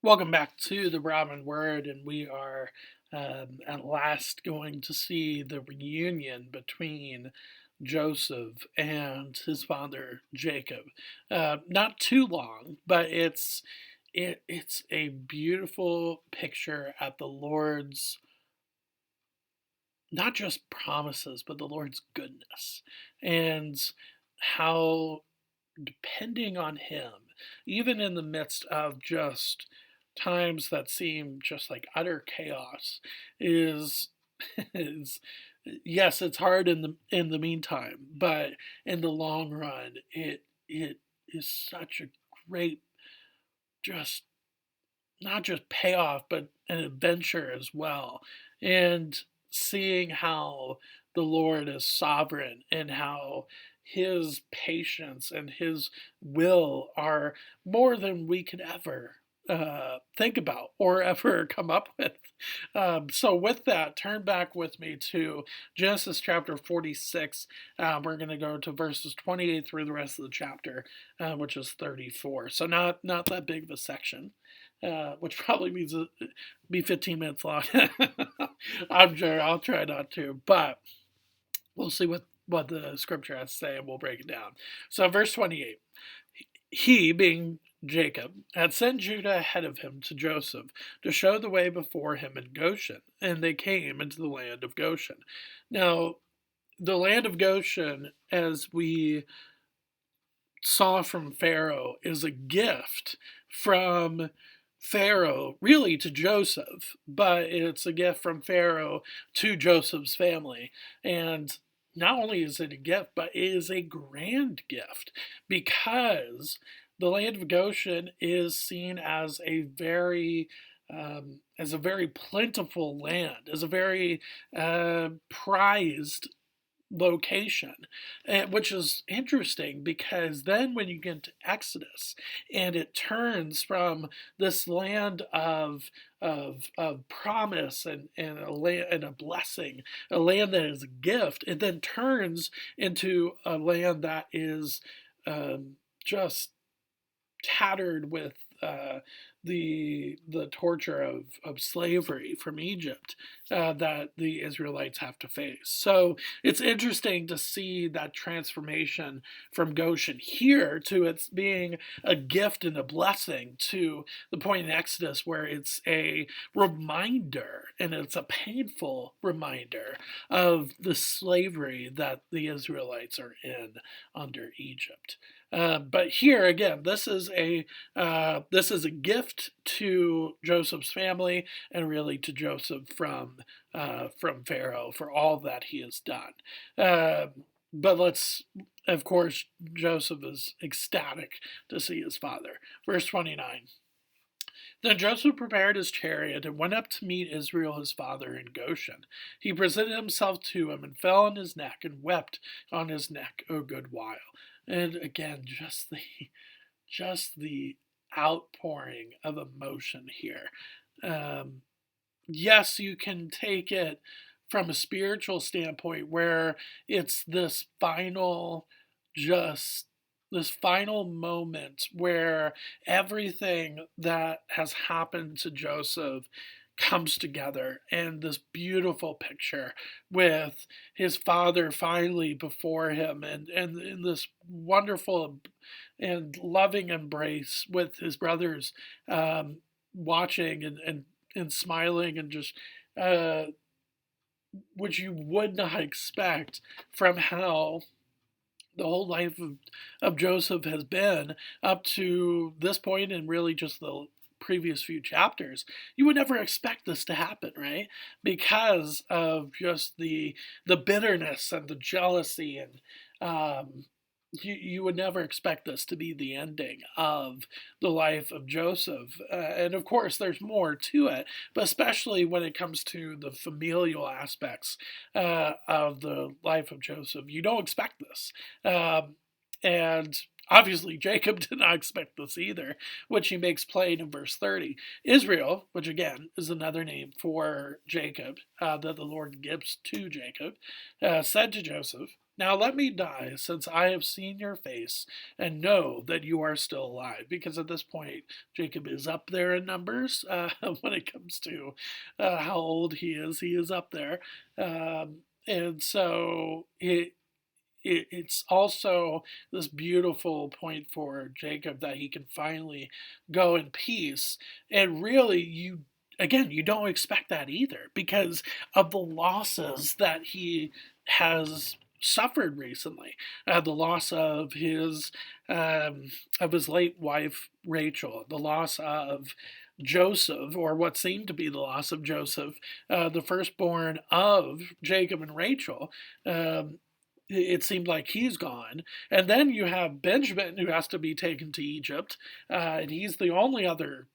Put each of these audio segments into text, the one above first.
Welcome back to the Brahmin Word, and we are at last going to see the reunion between Joseph and his father Jacob. Not too long, but it's a beautiful picture at the Lord's not just promises, but the Lord's goodness and how depending on Him, even in the midst of just times that seem just like utter chaos, is is yes, it's hard in the meantime, but in the long run, it is such a great just not just payoff, but an adventure as well. And seeing how the Lord is sovereign and how his patience and his will are more than we could ever think about or ever come up with. So, with that, turn back with me to Genesis chapter 46. We're going to go to verses 28 through the rest of the chapter, which is 34. So, not that big of a section. Which probably means it'll be 15 minutes long. I'm sure I'll try not to, but we'll see what the scripture has to say and we'll break it down. So, verse 28 He, being Jacob, had sent Judah ahead of him to Joseph to show the way before him in Goshen, and they came into the land of Goshen. Now, the land of Goshen, as we saw from Pharaoh, is a gift from Pharaoh really to Joseph, but it's a gift from Pharaoh to Joseph's family. And not only is it a gift, but it is a grand gift because the land of Goshen is seen as a very plentiful land, as a very prized location, which is interesting because then when you get into Exodus and it turns from this land of promise and a land and a blessing, a land that is a gift, it then turns into a land that is just tattered with the torture of slavery from Egypt that the Israelites have to face. So it's interesting to see that transformation from Goshen here to its being a gift and a blessing to the point in Exodus where it's a reminder and it's a painful reminder of the slavery that the Israelites are in under Egypt. But here again, this is a gift to Joseph's family and really to Joseph from Pharaoh for all that he has done. But of course, Joseph is ecstatic to see his father. Verse 29. Then Joseph prepared his chariot and went up to meet Israel his father in Goshen. He presented himself to him and fell on his neck and wept on his neck a good while. And again, just the outpouring of emotion here. Um, yes, you can take it from a spiritual standpoint where it's just this final moment where everything that has happened to Joseph comes together and this beautiful picture with his father finally before him and in this wonderful and loving embrace with his brothers watching and smiling and just uh, which you would not expect from how the whole life of Joseph has been up to this point and really just the previous few chapters. You would never expect this to happen, right? Because of just the bitterness and the jealousy and you would never expect this to be the ending of the life of Joseph. And of course, there's more to it, but especially when it comes to the familial aspects of the life of Joseph, you don't expect this. And obviously, Jacob did not expect this either, which he makes plain in verse 30. Israel, which again is another name for Jacob that the Lord gives to Jacob, said to Joseph, Now let me die, since I have seen your face and know that you are still alive. Because at this point, Jacob is up there in numbers when it comes to how old he is. He is up there. And so it's also this beautiful point for Jacob that he can finally go in peace. And really, you don't expect that either because of the losses that he has suffered recently. The loss of his late wife Rachel, the loss of Joseph, or what seemed to be the loss of Joseph, the firstborn of Jacob and Rachel. It seemed like he's gone. And then you have Benjamin, who has to be taken to Egypt, and he's the only other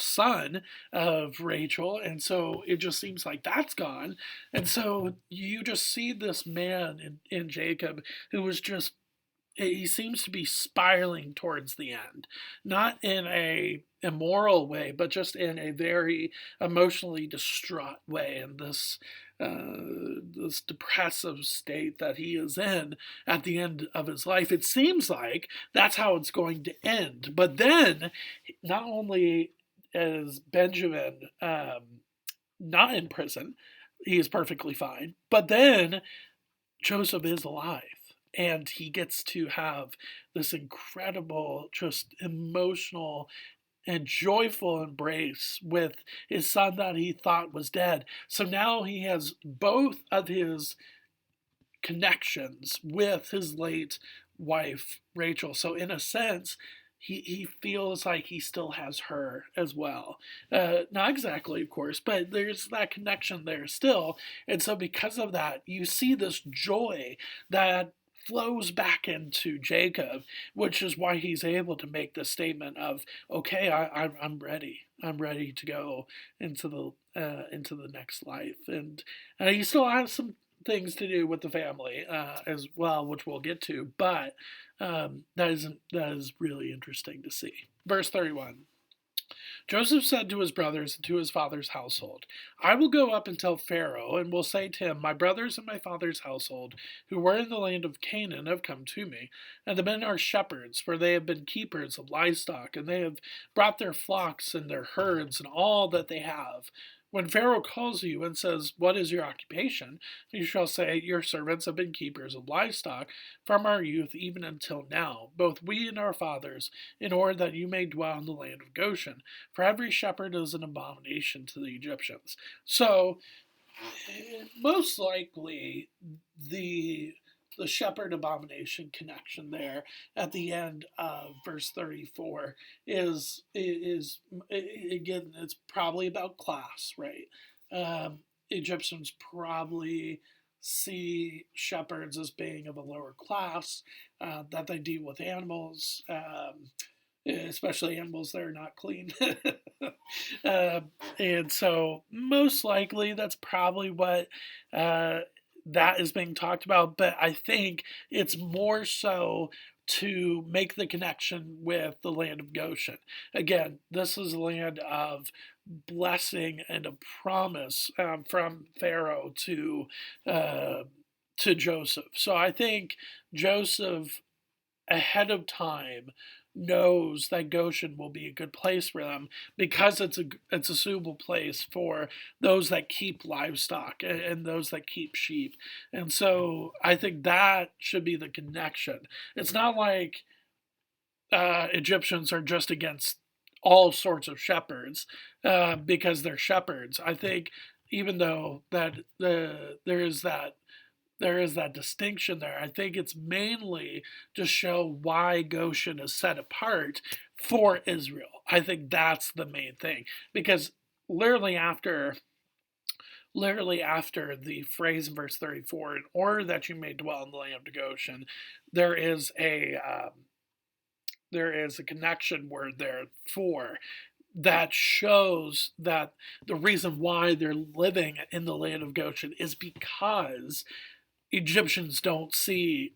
son of Rachel, and so it just seems like that's gone. And so you just see this man in Jacob who was just he seems to be spiraling towards the end, not in a immoral way, but just in a very emotionally distraught way, and this depressive state that he is in at the end of his life. It seems like that's how it's going to end. But then, not only is Benjamin not in prison, he is perfectly fine, but then Joseph is alive. And he gets to have this incredible, just emotional and joyful embrace with his son that he thought was dead. So now he has both of his connections with his late wife, Rachel. So, in a sense, he feels like he still has her as well. Not exactly, of course, but there's that connection there still. And so, because of that, you see this joy that flows back into Jacob, which is why he's able to make the statement of, "Okay, I'm ready. I'm ready to go into the next life." And he still has some things to do with the family as well, which we'll get to. But that is really interesting to see. Verse 31. Joseph said to his brothers and to his father's household, I will go up and tell Pharaoh, and will say to him, My brothers and my father's household, who were in the land of Canaan, have come to me. And the men are shepherds, for they have been keepers of livestock, and they have brought their flocks and their herds and all that they have. When Pharaoh calls you and says, What is your occupation? You shall say, Your servants have been keepers of livestock from our youth even until now, both we and our fathers, in order that you may dwell in the land of Goshen. For every shepherd is an abomination to the Egyptians. So, most likely, the shepherd abomination connection there at the end of verse 34 is again, it's probably about class, right? Egyptians probably see shepherds as being of a lower class, that they deal with animals, especially animals that are not clean. uh, and so, most likely, that's probably what that is being talked about. But I think it's more so to make the connection with the land of Goshen. Again, this is a land of blessing and a promise from Pharaoh to Joseph. So I think Joseph ahead of time knows that Goshen will be a good place for them because it's a suitable place for those that keep livestock and those that keep sheep. And so I think that should be the connection. It's not like Egyptians are just against all sorts of shepherds because they're shepherds. I think even though there is that distinction there. I think it's mainly to show why Goshen is set apart for Israel. I think that's the main thing because literally after the phrase in verse 34, in order that you may dwell in the land of Goshen, there is a connection word there for that shows that the reason why they're living in the land of Goshen is because Egyptians don't see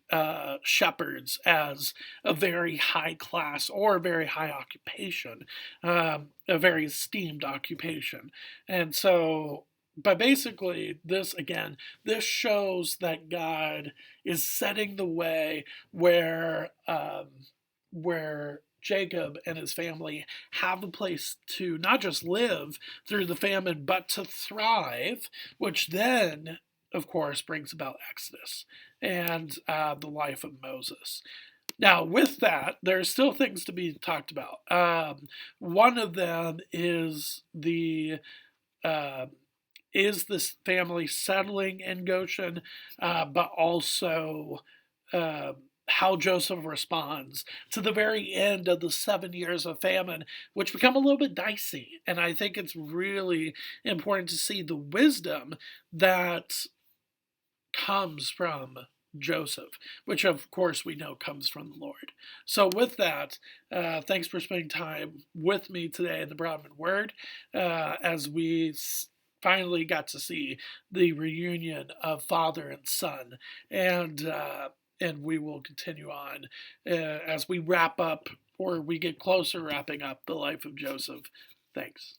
shepherds as a very high class or a very high occupation, a very esteemed occupation. And so but basically, this shows that God is setting the way where Jacob and his family have a place to not just live through the famine, but to thrive, which then, of course, brings about Exodus and the life of Moses. Now, with that, there's still things to be talked about. One of them uh, is this family settling in Goshen, but also uh, how Joseph responds to the very end of the 7 years of famine, which become a little bit dicey. And I think it's really important to see the wisdom that comes from Joseph, which of course we know comes from the Lord. So, with that, thanks for spending time with me today in the Broadman Word as we finally got to see the reunion of father and son, and we will continue on as we wrap up or we get closer wrapping up the life of Joseph. Thanks.